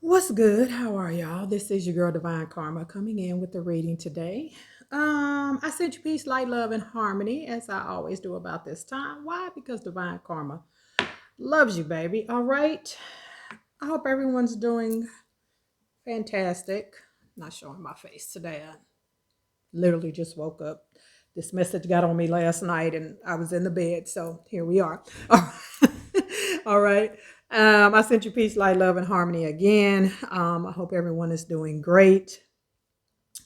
What's good? How are y'all? This is your girl Divine Karma coming in with the reading today. I sent you peace, light, love, and harmony as I always do about this time. Why? Because Divine Karma loves you, baby. All right. I hope everyone's doing fantastic. Not showing my face today. I literally just woke up. This message got on me last night and I was in the bed. So here we are. All right. I sent you peace, light, love, and harmony again. I hope everyone is doing great.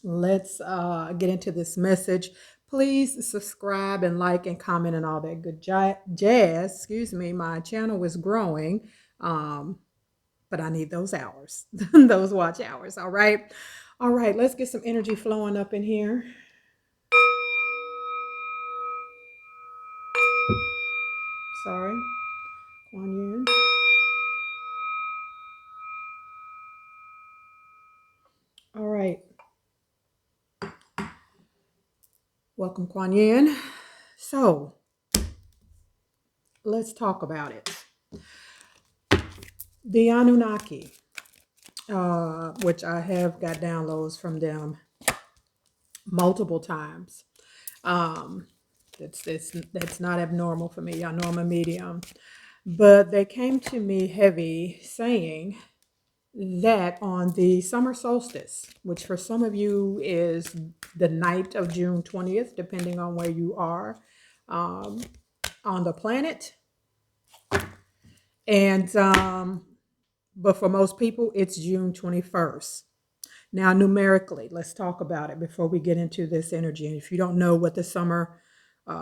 Let's get into this message. Please subscribe and like and comment and all that good jazz. Excuse me, my channel is growing, but I need those hours, those watch hours. All right. All right, let's get some energy flowing up in here. Sorry, Kuan Yin. All right. Welcome, Kuan Yin. So let's talk about it. The Anunnaki, which I have got downloads from them multiple times. That's not abnormal for me. I know I'm a medium, but they came to me heavy saying that on the summer solstice, which for some of you is the night of June 20th, depending on where you are on the planet. And but for most people, it's June 21st. Now, numerically, let's talk about it before we get into this energy. And if you don't know what the summer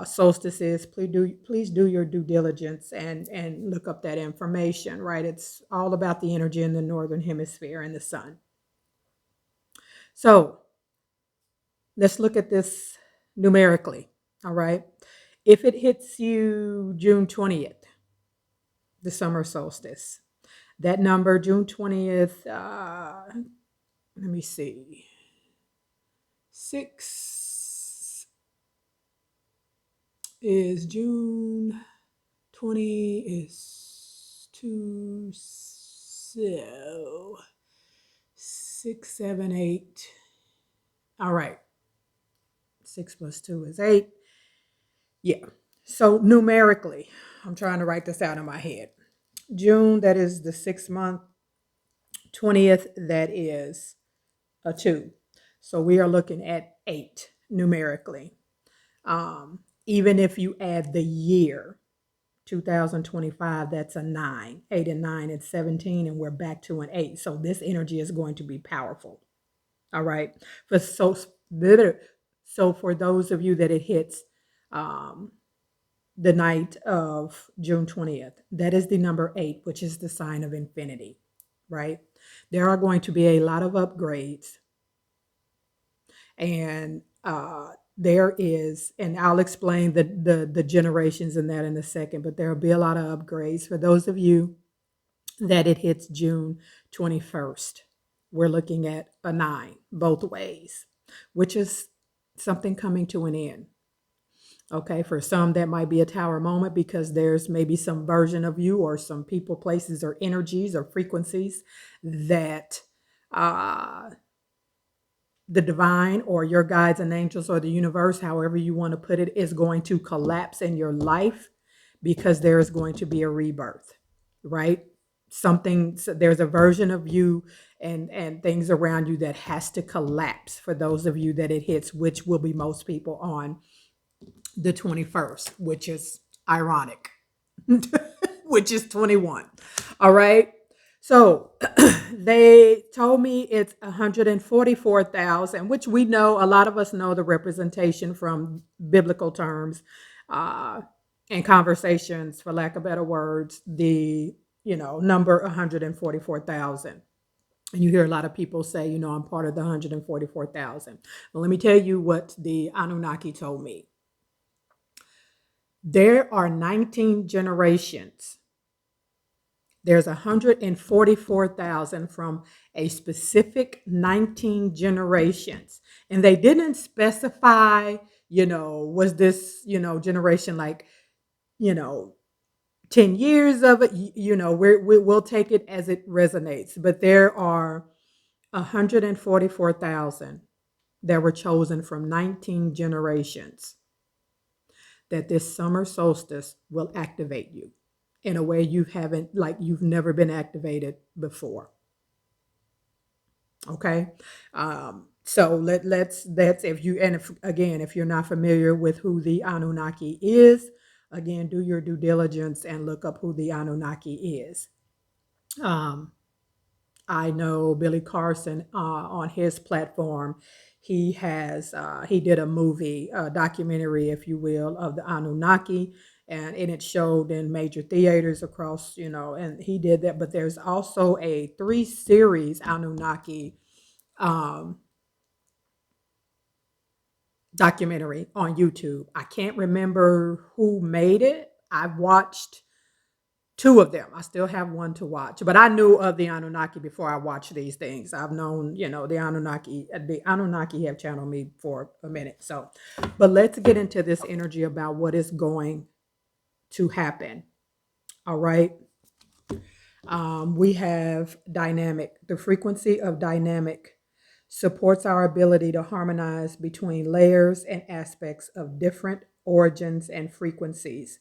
solstice is, please do your due diligence and look up that information, right? It's all about the energy in the northern hemisphere and the sun. So let's look at this numerically, all right? If it hits you June 20th, the summer solstice, that number, June 20th, let me see, 6 is June 20 is 2, so 6, 7, 8. All right. 6 plus 2 is 8. Yeah. So numerically, I'm trying to write this out in my head. June, that is the 6th month. 20th, that is a 2. So we are looking at 8 numerically. Even if you add the year, 2025, that's a 9. 8 and 9 is 17, and we're back to an 8. So this energy is going to be powerful. All right. So for those of you that it hits the night of June 20th, that is the number 8, which is the sign of infinity, right? There are going to be a lot of upgrades. And there is, and I'll explain the generations in that in a second, but there'll be a lot of upgrades for those of you that it hits June 21st. We're looking at a 9 both ways, which is something coming to an end. Okay, for some that might be a tower moment because there's maybe some version of you or some people, places, or energies or frequencies that the divine or your guides and angels or the universe, however you want to put it, is going to collapse in your life because there is going to be a rebirth, right? There's a version of you and things around you that has to collapse for those of you that it hits, which will be most people on the 21st, which is ironic, which is 21. All right. So they told me it's 144,000, which we know, a lot of us know the representation from biblical terms and conversations, for lack of better words, the number 144,000. And you hear a lot of people say, I'm part of the 144,000. Well, let me tell you what the Anunnaki told me. There are 19 generations. There's 144,000 from a specific 19 generations. And they didn't specify, was this, generation like, 10 10 years of it, we'll take it as it resonates. But there are 144,000 that were chosen from 19 generations that this summer solstice will activate you in a way you've never been activated before. Okay. So that's if you're not familiar with who the Anunnaki is, again, do your due diligence and look up who the Anunnaki is. I know Billy Carson on his platform. He did a movie, a documentary, if you will, of the Anunnaki, and it showed in major theaters across, and he did that. But there's also a 3-series Anunnaki documentary on YouTube. I can't remember who made it. I've watched 2 of them. I still have one to watch, but I knew of the Anunnaki before I watched these things. I've known, the Anunnaki. The Anunnaki have channeled me for a minute. So, but let's get into this energy about what is going to happen. All right. We have dynamic. The frequency of dynamic supports our ability to harmonize between layers and aspects of different origins and frequencies.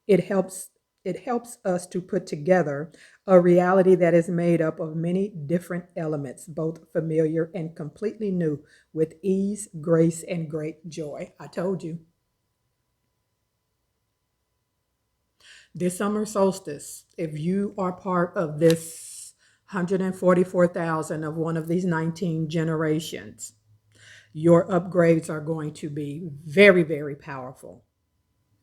It helps us to put together a reality that is made up of many different elements, both familiar and completely new, with ease, grace, and great joy. I told you. This summer solstice, if you are part of this 144,000 of one of these 19 generations, your upgrades are going to be very, very powerful.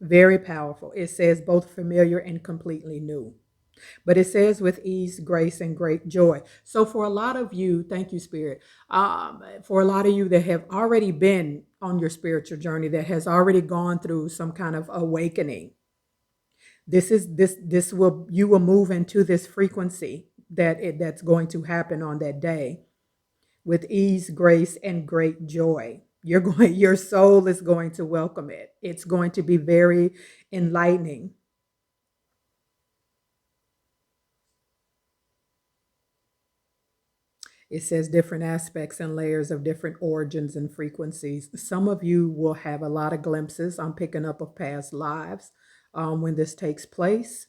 Very powerful. It says both familiar and completely new. But it says with ease, grace, and great joy. So for a lot of you, thank you, Spirit. For a lot of you that have already been on your spiritual journey, that has already gone through some kind of awakening, you will move into this frequency that's going to happen on that day with ease, grace, and great joy. Your soul is going to welcome it. It's going to be very enlightening. It says different aspects and layers of different origins and frequencies. Some of you will have a lot of glimpses I'm picking up of past lives when this takes place.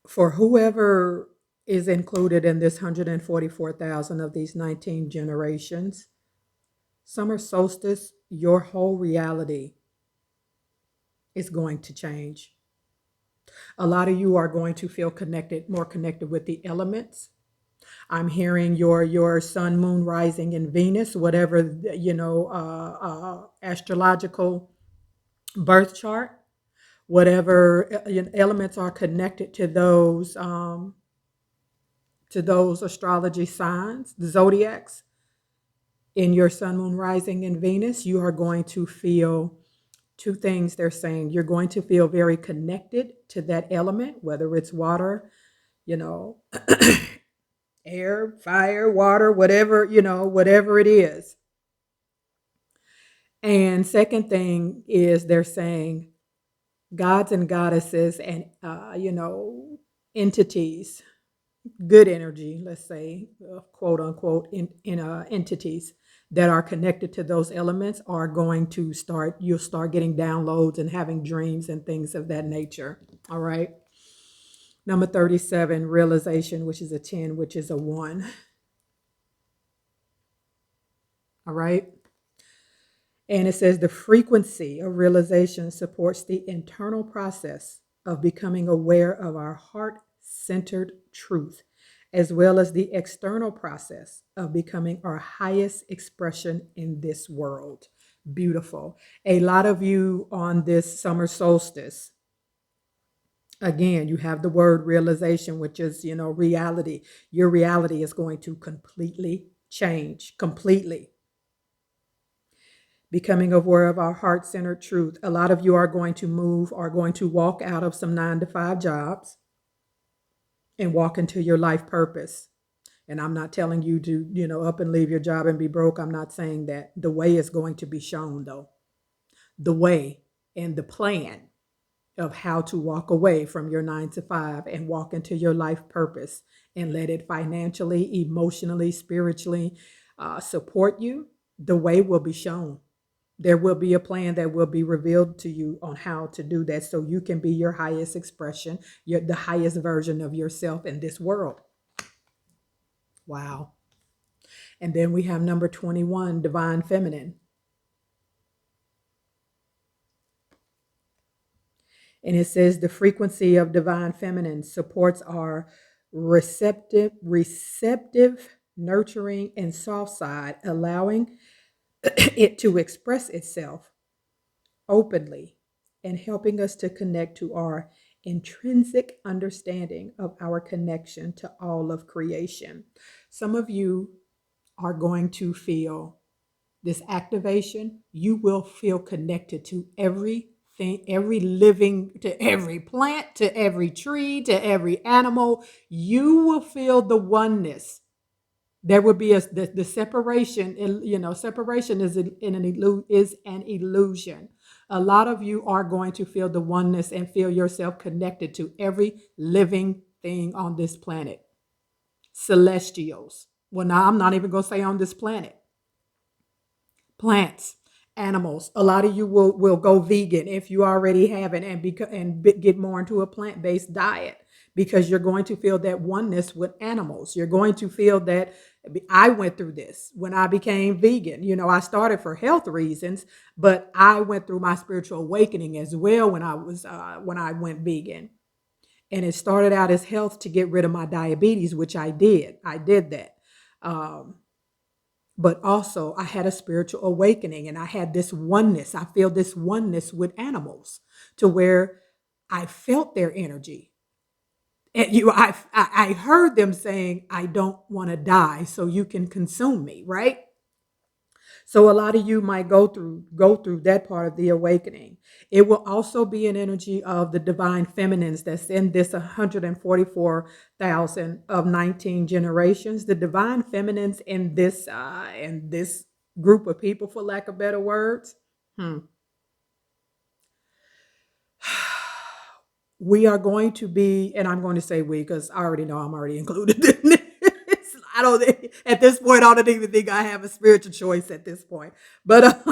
For whoever is included in this 144,000 of these 19 generations, summer solstice, your whole reality is going to change. A lot of you are going to feel more connected with the elements. I'm hearing your sun, moon, rising, and Venus, whatever, astrological birth chart, whatever elements are connected to those astrology signs, the zodiacs. In your sun, moon, rising, and Venus, you are going to feel 2 things. They're saying you're going to feel very connected to that element, whether it's water, air, fire, water, whatever it is. And second thing is they're saying gods and goddesses and, entities, good energy, let's say, quote unquote, entities that are connected to those elements are going to you'll start getting downloads and having dreams and things of that nature. All right. Number 37, realization, which is a 10, which is a 1. All right. And it says the frequency of realization supports the internal process of becoming aware of our heart-centered truth, as well as the external process of becoming our highest expression in this world. Beautiful. A lot of you on this summer solstice, again, you have the word realization, which is, reality. Your reality is going to completely change, completely. Becoming aware of our heart-centered truth. A lot of you are going to walk out of some 9-to-5 jobs and walk into your life purpose. And I'm not telling you to, up and leave your job and be broke. I'm not saying that. The way is going to be shown, though. The way. and the plan of how to walk away from your 9 to 5 and walk into your life purpose and let it financially, emotionally, spiritually support you, the way will be shown. There will be a plan that will be revealed to you on how to do that so you can be your highest expression, the highest version of yourself in this world. Wow. And then we have number 21, divine feminine. And it says the frequency of divine feminine supports our receptive, nurturing, and soft side, allowing it to express itself openly and helping us to connect to our intrinsic understanding of our connection to all of creation. Some of you are going to feel this activation. You will feel connected to everything, every living, to every plant, to every tree, to every animal. You will feel the oneness. There will be the separation. Separation is an illusion. A lot of you are going to feel the oneness and feel yourself connected to every living thing on this planet. Celestials. Well, now I'm not even going to say on this planet. Plants, animals. A lot of you will go vegan if you already haven't, and get more into a plant-based diet, because you're going to feel that oneness with animals. You're going to feel that. I went through this when I became vegan. I started for health reasons, but I went through my spiritual awakening as well when I went vegan. And it started out as health to get rid of my diabetes, which I did. I did that. But also I had a spiritual awakening, and I had this oneness. I feel this oneness with animals to where I felt their energy. And I heard them saying, I don't want to die, so you can consume me, right? So a lot of you might go through that part of the awakening. It will also be an energy of the divine feminines that's in this 144,000 of 19 generations. The divine feminines in this group of people, for lack of better words. We are going to be, and I'm going to say we because I already know I'm already included in this. At this point, I don't even think I have a spiritual choice at this point. But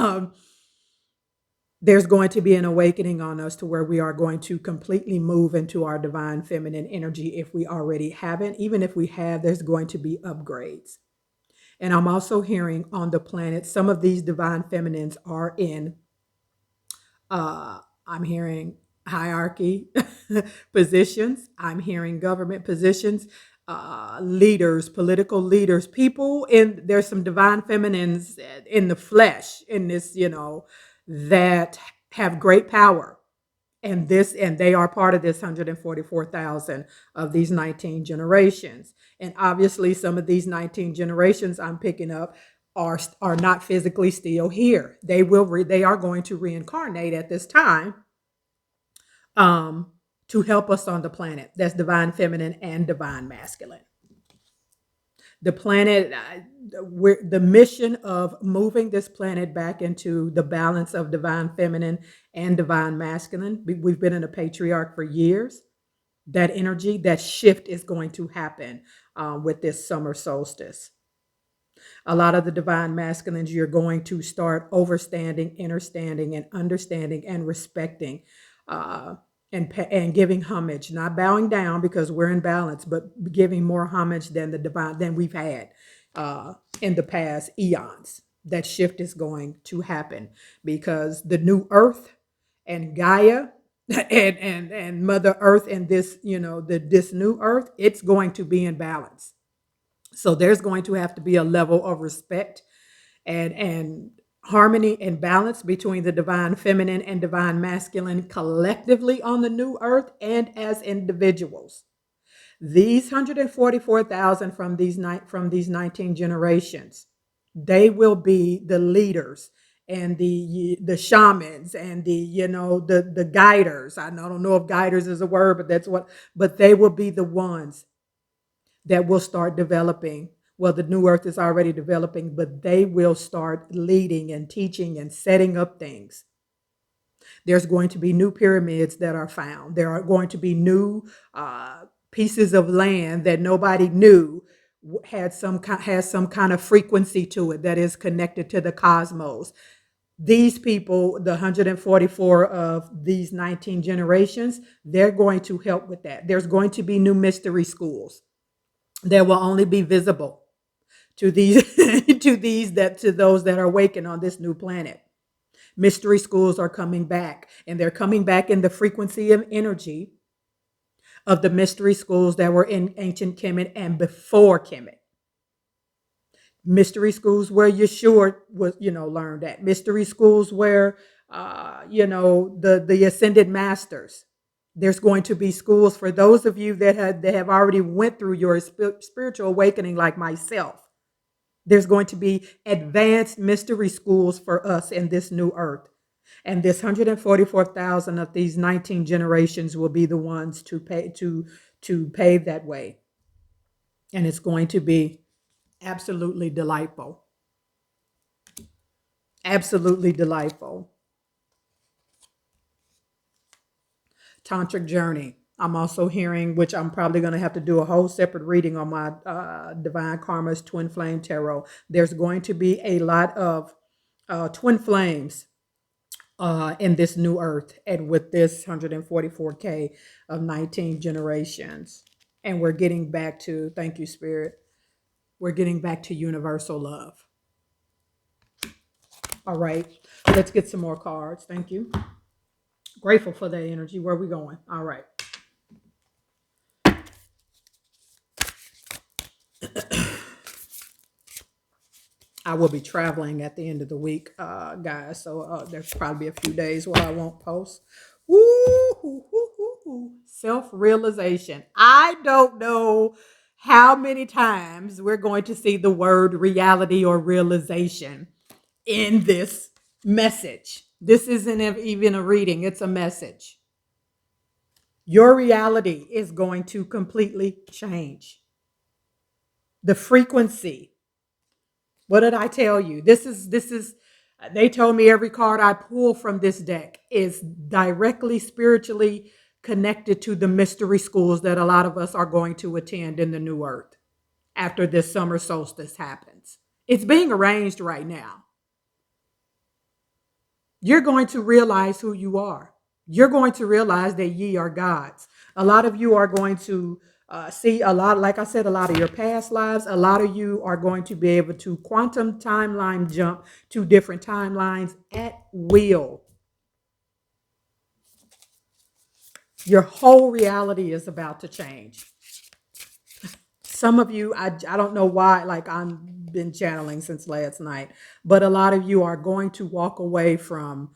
there's going to be an awakening on us to where we are going to completely move into our divine feminine energy if we already haven't. Even if we have, there's going to be upgrades. And I'm also hearing on the planet, some of these divine feminines are in, I'm hearing hierarchy positions. I'm hearing government positions, leaders, political leaders, people there's some divine feminines in the flesh in this, that have great power. And they are part of this 144,000 of these 19 generations. And obviously some of these 19 generations I'm picking up are not physically still here. They are going to reincarnate at this time to help us on the planet. That's divine feminine and divine masculine. The planet, the mission of moving this planet back into the balance of divine feminine and divine masculine. We've been in a patriarch for years. That energy, that shift is going to happen with this summer solstice. A lot of the divine masculines, you're going to start overstanding, understanding, and understanding and respecting and giving homage, not bowing down because we're in balance, but giving more homage than the divine than we've had in the past eons. That shift is going to happen because the new earth and Gaia and Mother Earth and this, this new earth, it's going to be in balance. So there's going to have to be a level of respect and harmony and balance between the divine feminine and divine masculine collectively on the new earth and as individuals. These 144,000 from these 19 generations, they will be the leaders and the shamans and the guiders. I don't know if guiders is a word, but they will be the ones that will start developing. Well, the new earth is already developing, but they will start leading and teaching and setting up things. There's going to be new pyramids that are found. There are going to be new pieces of land that nobody knew has some kind of frequency to it that is connected to the cosmos. These people, the 144 of these 19 generations, they're going to help with that. There's going to be new mystery schools that will only be visible to these to those that are awakened on this new planet. Mystery schools are coming back, and they're coming back in the frequency of energy of the mystery schools that were in ancient Kemet and before Kemet. Mystery schools where Yeshua was, learned at. Mystery schools where, the ascended masters. There's going to be schools for those of you that have already went through your spiritual awakening, like myself. There's going to be advanced mystery schools for us in this new earth. And this 144,000 of these 19 generations will be the ones to pave that way. And it's going to be absolutely delightful. Absolutely delightful. Tantric journey. I'm also hearing, which I'm probably going to have to do a whole separate reading on my Divine Karma's Twin Flame Tarot. There's going to be a lot of twin flames in this new earth, and with this 144K of 19 generations. And we're getting back to, thank you, Spirit, we're getting back to universal love. All right, let's get some more cards. Thank you. Grateful for that energy. Where are we going? All right. I will be traveling at the end of the week, guys. So there's probably a few days where I won't post. Self-realization. I don't know how many times we're going to see the word reality or realization in this message. This isn't even a reading, it's a message. Your reality is going to completely change. The frequency. What did I tell you? This is, they told me every card I pull from this deck is directly spiritually connected to the mystery schools that a lot of us are going to attend in the new earth after this summer solstice happens. It's being arranged right now. You're going to realize who you are. You're going to realize that ye are gods. A lot of you are going to see a lot, like I said, a lot of your past lives. A lot of you are going to be able to quantum timeline jump to different timelines at will. Your whole reality is about to change. Some of you, I don't know why, like I've been channeling since last night, but a lot of you are going to walk away from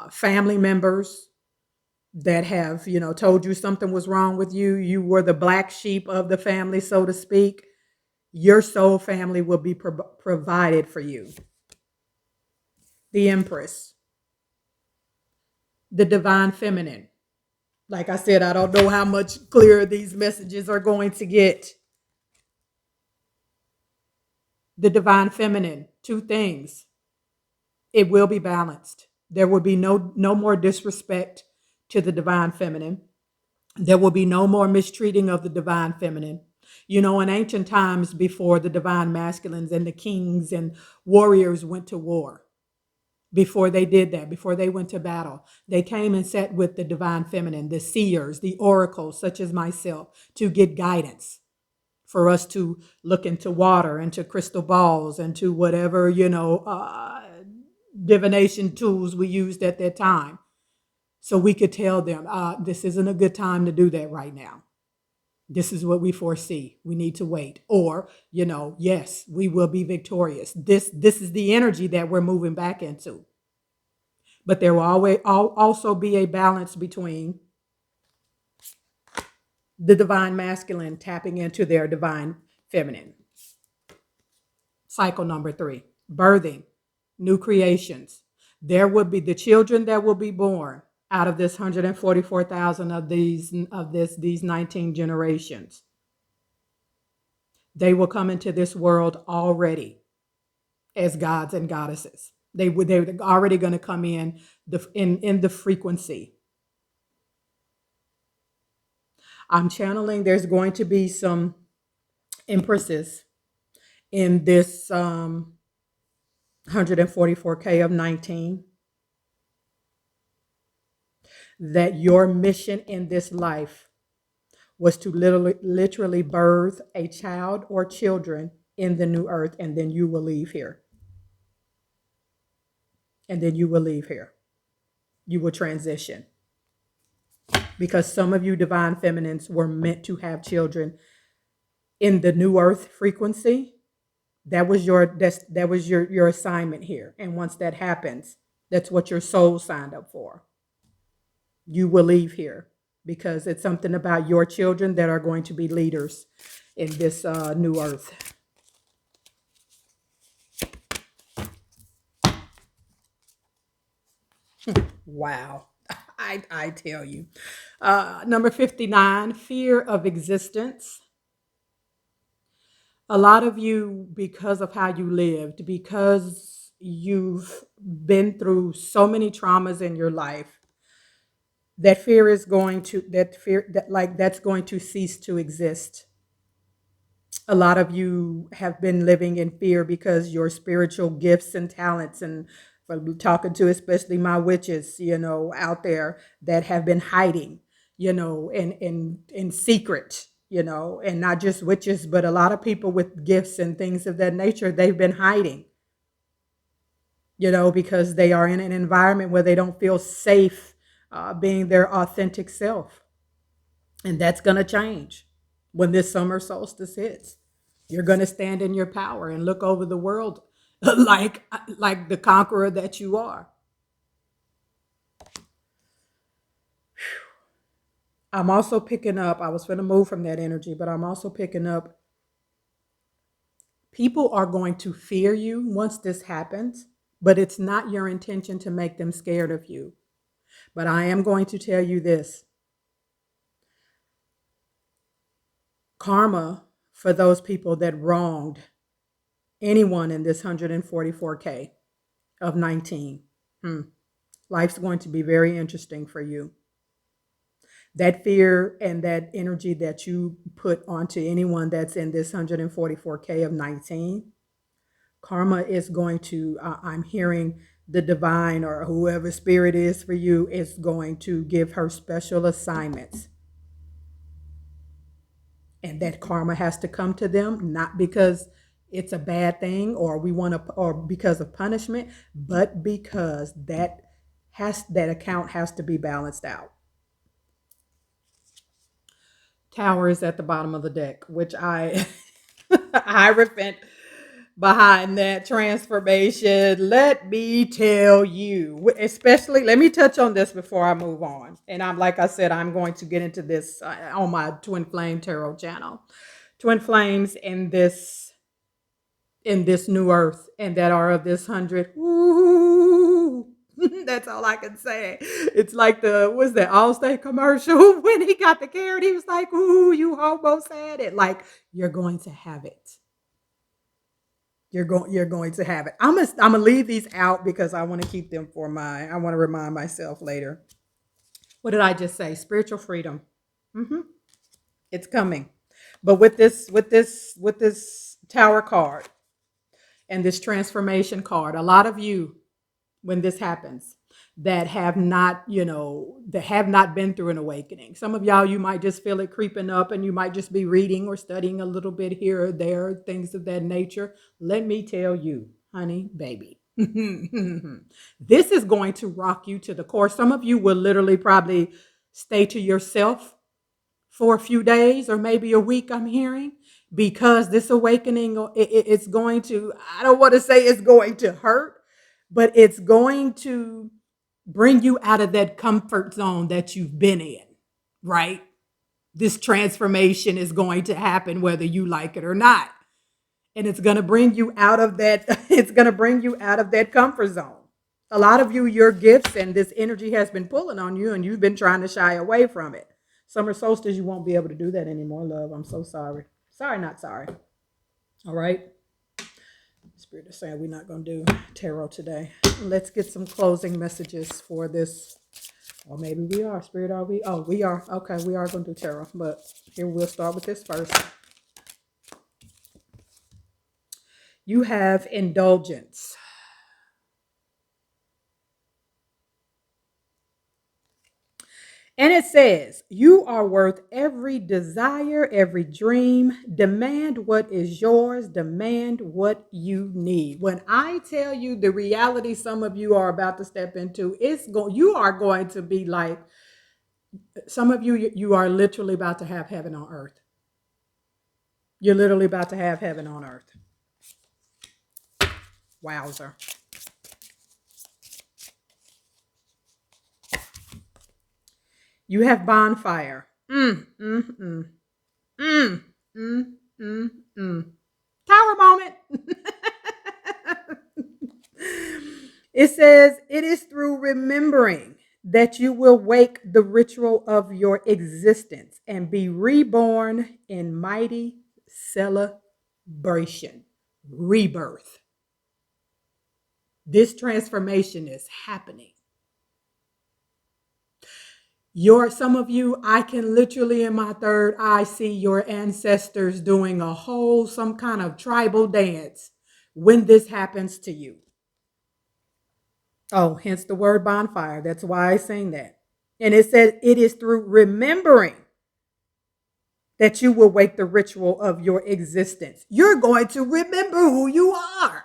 family members that have, told you something was wrong with you. You were the black sheep of the family, so to speak. Your soul family will be provided for you. The Empress. The Divine Feminine. Like I said, I don't know how much clearer these messages are going to get. The Divine Feminine. Two things. It will be balanced. There will be no more disrespect to the Divine Feminine. There will be no more mistreating of the Divine Feminine. In ancient times, before the Divine Masculines and the kings and warriors went to war, before they did that, before they went to battle, they came and sat with the Divine Feminine, the seers, the oracles, such as myself, to get guidance, for us to look into water, into crystal balls, into whatever, divination tools we used at that time. So we could tell them, this isn't a good time to do that right now. This is what we foresee. We need to wait. Or, yes, we will be victorious. This is the energy that we're moving back into. But there will also be a balance between the Divine Masculine tapping into their Divine Feminine. Cycle number 3, birthing, new creations. There will be the children that will be born out of this 144,000 of these 19 generations. They will come into this world already as gods and goddesses. They're already going to come in in the frequency. I'm channeling, there's going to be some empresses in this 144K of 19, that your mission in this life was to literally birth a child or children in the new earth, and then you will leave here. And then you will leave here. You will transition. Because some of you divine feminines were meant to have children in the new earth frequency. That was your assignment here. And once that happens, that's what your soul signed up for. You will leave here because it's something about your children that are going to be leaders in this new earth. Wow. I tell you. Number 59, fear of existence. A lot of you, because of how you lived, because you've been through so many traumas in your life, that fear is going to, that's going to cease to exist. A lot of you have been living in fear because your spiritual gifts and talents, and from talking to especially my witches, out there that have been hiding, in secret, and not just witches, but a lot of people with gifts and things of that nature, they've been hiding, because they are in an environment where they don't feel safe being their authentic self. And that's going to change when this summer solstice hits. You're going to stand in your power and look over the world like the conqueror that you are. I'm also picking up, I was going to move from that energy, but I'm also picking up, people are going to fear you once this happens, but it's not your intention to make them scared of you. But I am going to tell you this. Karma for those people that wronged anyone in this 144K of 19. Life's going to be very interesting for you. That fear and that energy that you put onto anyone that's in this 144K of 19, karma is going to, I'm hearing the divine or whoever spirit is for you is going to give her special assignments. And that karma has to come to them, not because it's a bad thing or because of punishment, but because that account has to be balanced out. Tower is at the bottom of the deck, which I repent behind that transformation. Let me tell you, especially, let me touch on this before I move on. And like I said, I'm going to get into this on my Twin Flame Tarot channel. Twin flames in this new earth, and that are of this 100. Ooh, that's all I can say. It's like what's that Allstate commercial when he got the carrot? He was like, "Ooh, you almost had it." Like, you're going to have it. You're going to have it. I'm gonna leave these out because I want to keep them for I want to remind myself later. What did I just say? Spiritual freedom. It's coming. But with this Tower card and this transformation card, a lot of you, when this happens, that have not been through an awakening. Some of y'all, you might just feel it creeping up, and you might just be reading or studying a little bit here or there, things of that nature. Let me tell you, honey, baby, this is going to rock you to the core. Some of you will literally probably stay to yourself for a few days or maybe a week, I'm hearing, because this awakening, it's going to, I don't want to say it's going to hurt, but it's going to bring you out of that comfort zone that you've been in, right? This transformation is going to happen whether you like it or not. And it's going to bring you out of that, comfort zone. A lot of you, your gifts and this energy has been pulling on you, and you've been trying to shy away from it. Summer solstice, you won't be able to do that anymore, love. I'm so sorry. Sorry, not sorry. All right. Spirit is saying we're not going to do tarot today. Let's get some closing messages for this. Or maybe we are. Spirit, are we? Oh, we are. Okay, we are going to do tarot. But here we'll start with this first. You have indulgence. And it says, you are worth every desire, every dream. Demand what is yours. Demand what you need. When I tell you the reality some of you are about to step into, you are going to be like, some of you are literally about to have heaven on earth. You're literally about to have heaven on earth. Wowzer. You have bonfire. Tower moment. It says, it is through remembering that you will wake the ritual of your existence and be reborn in mighty celebration. Rebirth. This transformation is happening. Some of you, I can literally in my third eye see your ancestors doing some kind of tribal dance when this happens to you. Oh, hence the word bonfire. That's why I sing that. And it says it is through remembering that you will wake the ritual of your existence. You're going to remember who you are.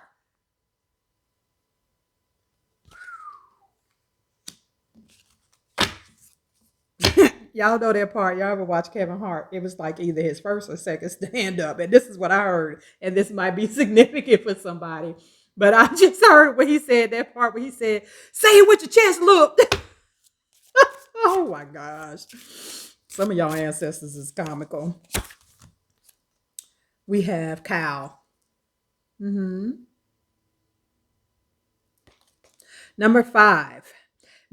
Y'all know that part. Y'all ever watch Kevin Hart? It was like either his first or second stand up. And this is what I heard. And this might be significant for somebody. But I just heard when he said that part where he said, say it with your chest, look. Oh my gosh. Some of y'all ancestors is comical. We have cow. Number 5.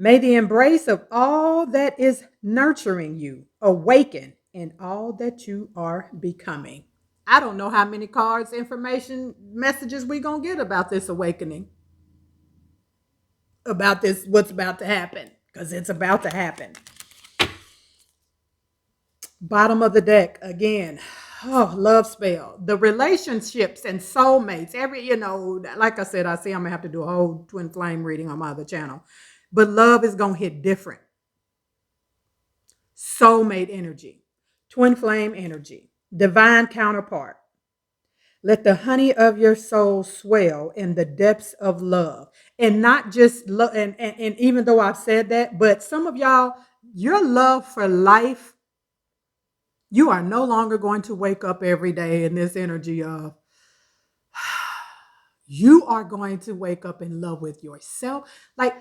May the embrace of all that is nurturing you awaken in all that you are becoming. I don't know how many cards, information, messages we going to get about this awakening. About this, what's about to happen. Because it's about to happen. Bottom of the deck, again. Oh, love spell. The relationships and soulmates. Like I said, I'm going to have to do a whole twin flame reading on my other channel. But love is going to hit different. Soulmate energy, twin flame energy, divine counterpart. Let the honey of your soul swell in the depths of love. And not just love. And even though I've said that, but some of y'all, your love for life, you are no longer going to wake up every day in this energy of, you are going to wake up in love with yourself. Like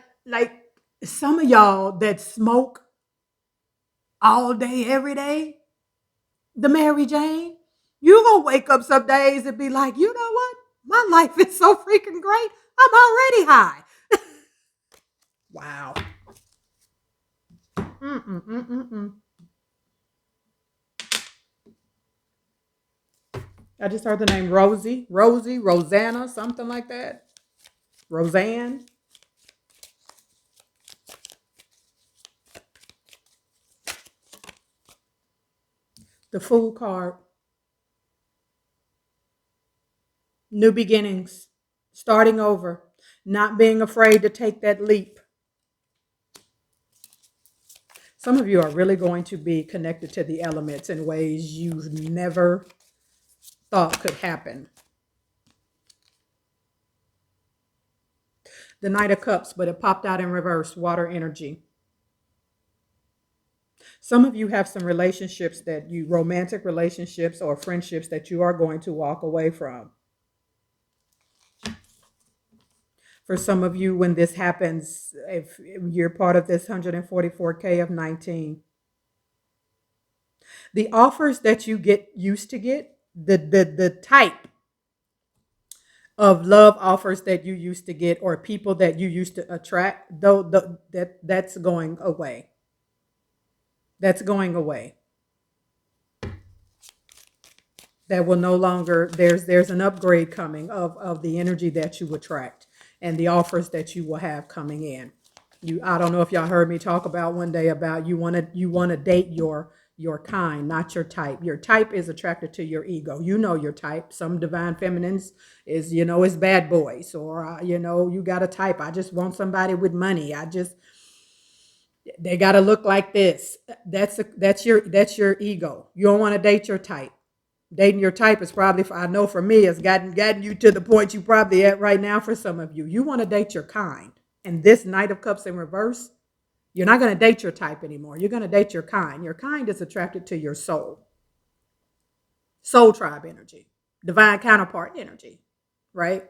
some of y'all that smoke all day, every day, the Mary Jane, you gonna wake up some days and be like, you know what? My life is so freaking great. I'm already high. Wow. I just heard the name Rosie, Rosanna, something like that. Roseanne. The Fool card. New beginnings. Starting over. Not being afraid to take that leap. Some of you are really going to be connected to the elements in ways you've never thought could happen. The Knight of Cups, but it popped out in reverse. Water energy. Some of you have some relationships romantic relationships or friendships that you are going to walk away from. For some of you, when this happens, if you're part of this 144K of 19, the offers that you used to get, the type of love offers that you used to get or people that you used to attract, that's going away. That's going away. That will no longer, there's an upgrade coming of the energy that you attract and the offers that you will have coming in. I don't know if y'all heard me talk about one day about you want to date your kind, not your type. Your type is attracted to your ego. You know your type. Some divine feminines is bad boys, or you got a type. I just want somebody with money. They got to look like this. That's your ego. You don't want to date your type. Dating your type is probably, I know for me, it's gotten you to the point you probably at right now. For some of you, you want to date your kind. And this Knight of Cups in reverse, you're not going to date your type anymore. You're going to date your kind. Your kind is attracted to your soul tribe energy, divine counterpart energy, right?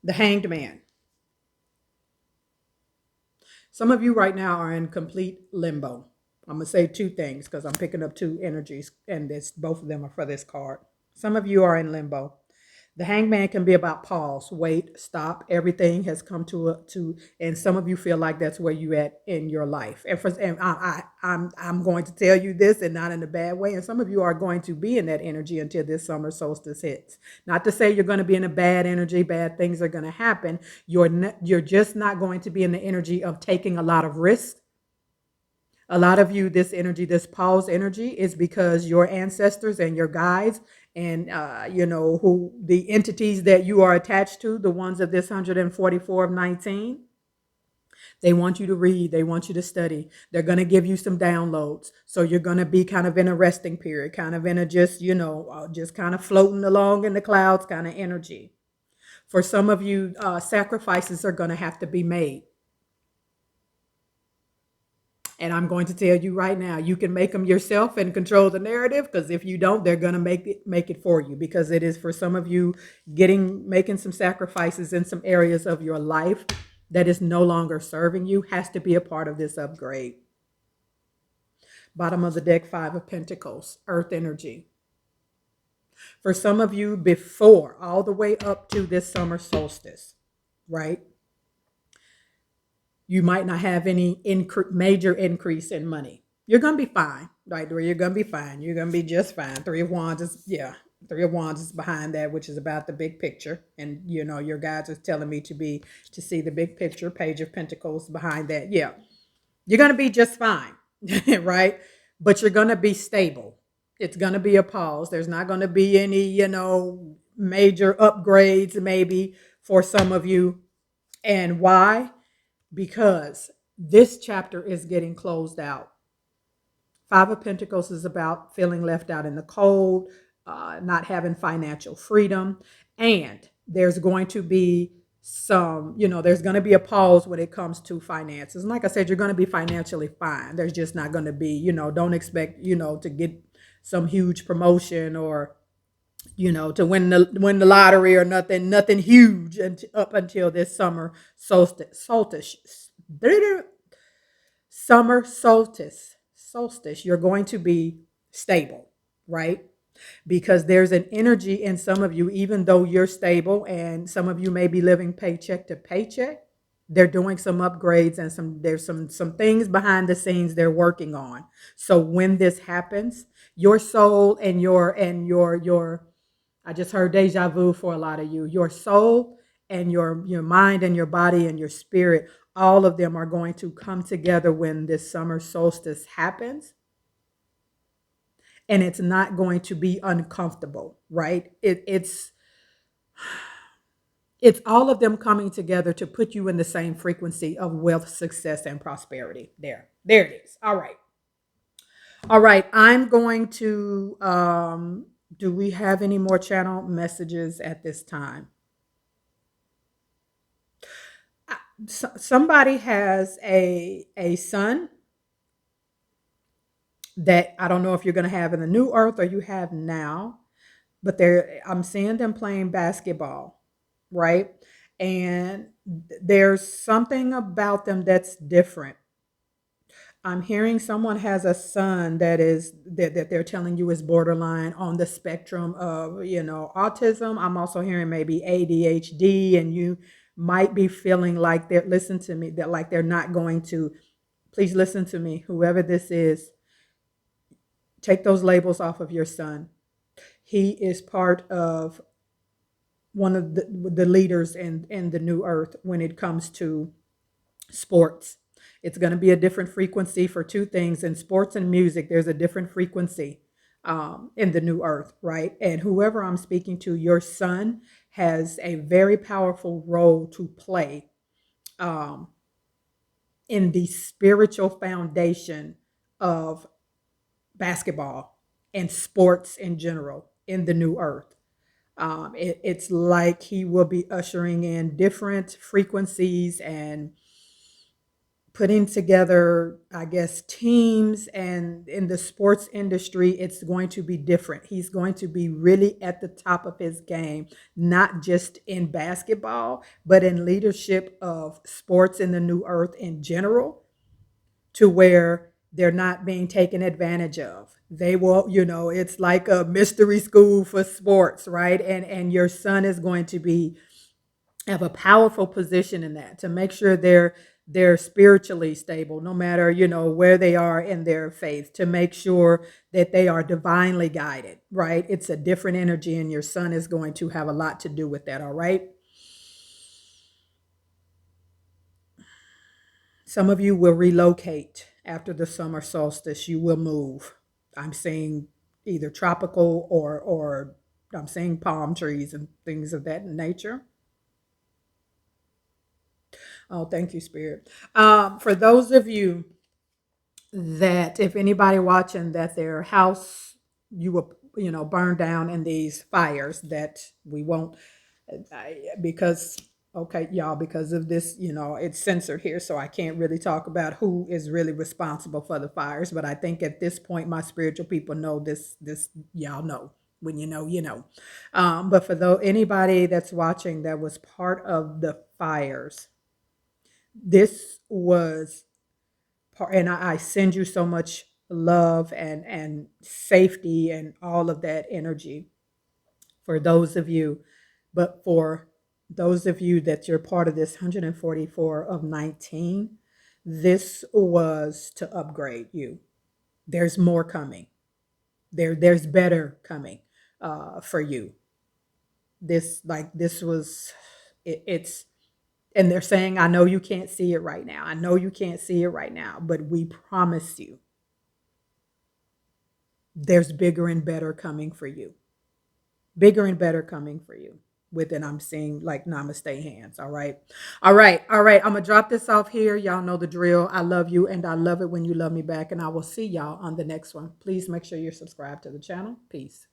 The Hanged Man. Some of you right now are in complete limbo. I'm going to say two things because I'm picking up two energies, and both of them are for this card. Some of you are in limbo. The Hangman can be about pause, wait, stop. Everything has come and some of you feel like that's where you at in your life. I'm going to tell you this, and not in a bad way. And some of you are going to be in that energy until this summer solstice hits. Not to say you're going to be in a bad energy, bad things are going to happen. You're just not going to be in the energy of taking a lot of risks. A lot of you, this energy, this pause energy, is because your ancestors and your guides and, who the entities that you are attached to, the ones of this 144 of 19, they want you to read. They want you to study. They're going to give you some downloads. So you're going to be kind of in a resting period, kind of in a just kind of floating along in the clouds kind of energy. For some of you, sacrifices are going to have to be made. And I'm going to tell you right now, you can make them yourself and control the narrative, because if you don't, they're going to make it for you, because it is for some of you making some sacrifices in some areas of your life that is no longer serving you, has to be a part of this upgrade. Bottom of the deck, 5 of Pentacles, earth energy. For some of you, before, all the way up to this summer solstice, right? You might not have any major increase in money. You're going to be fine, right? You're going to be fine. You're going to be just fine. 3 of Wands is behind that, which is about the big picture. And, your guides are telling me to see the big picture. Page of Pentacles behind that. Yeah, you're going to be just fine, right? But you're going to be stable. It's going to be a pause. There's not going to be any, major upgrades maybe for some of you. And why? Because this chapter is getting closed out. 5 of Pentacles is about feeling left out in the cold, not having financial freedom. And there's going to be there's going to be a pause when it comes to finances. And like I said, you're going to be financially fine. There's just not going to be, don't expect, to get some huge promotion or, to win the lottery or nothing huge up until this summer solstice. Summer solstice. You're going to be stable, right? Because there's an energy in some of you, even though you're stable, and some of you may be living paycheck to paycheck. They're doing some upgrades, and there's some things behind the scenes they're working on. So when this happens, your soul and your I just heard deja vu for a lot of you. Your soul and your mind and your body and your spirit, all of them are going to come together when this summer solstice happens. And it's not going to be uncomfortable, right? It's all of them coming together to put you in the same frequency of wealth, success, and prosperity. There it is. All right. I'm going to, do we have any more channel messages at this time? Somebody has a son that I don't know if you're going to have in the new earth or you have now, but I'm seeing them playing basketball, right? And there's something about them that's different. I'm hearing someone has a son that they're telling you is borderline on the spectrum of, autism. I'm also hearing maybe ADHD, and you might be feeling like listen to me, that like they're not going to Please listen to me. Whoever this is, take those labels off of your son. He is part of one of the leaders in the new earth when it comes to sports. It's going to be a different frequency for two things. In sports and music, there's a different frequency in the new earth, right? And whoever I'm speaking to, your son has a very powerful role to play um, in the spiritual foundation of basketball and sports in general in the new earth. It's like he will be ushering in different frequencies and putting together, I guess, teams. And in the sports industry, it's going to be different. He's going to be really at the top of his game, not just in basketball, but in leadership of sports in the new earth in general, to where they're not being taken advantage of. They will, it's like a mystery school for sports, right? And your son is going to be have a powerful position in that, to make sure they're spiritually stable, no matter where they are in their faith, to make sure that they are divinely guided, right? It's a different energy, and your son is going to have a lot to do with that. All right. Some of you will relocate after the summer solstice. You will move. I'm seeing either tropical or I'm seeing palm trees and things of that nature. Oh, thank you, Spirit. For those of you that, if anybody watching, that their house, you will, burn down in these fires, that we won't, because, okay, y'all, because of this, it's censored here, so I can't really talk about who is really responsible for the fires. But I think at this point, my spiritual people know this, y'all know. When you know, you know. But for anybody that's watching that was part of the fires, this was part, and I send you so much love and safety and all of that energy for those of you. But for those of you that you're part of this 144 of 19, this was to upgrade you. There's more coming. There's better coming for you. This was it's and they're saying, I know you can't see it right now. I know you can't see it right now, but we promise you there's bigger and better coming for you. Bigger and better coming for you. Within, I'm seeing like namaste hands. All right. All right. All right. I'm going to drop this off here. Y'all know the drill. I love you, and I love it when you love me back. And I will see y'all on the next one. Please make sure you're subscribed to the channel. Peace.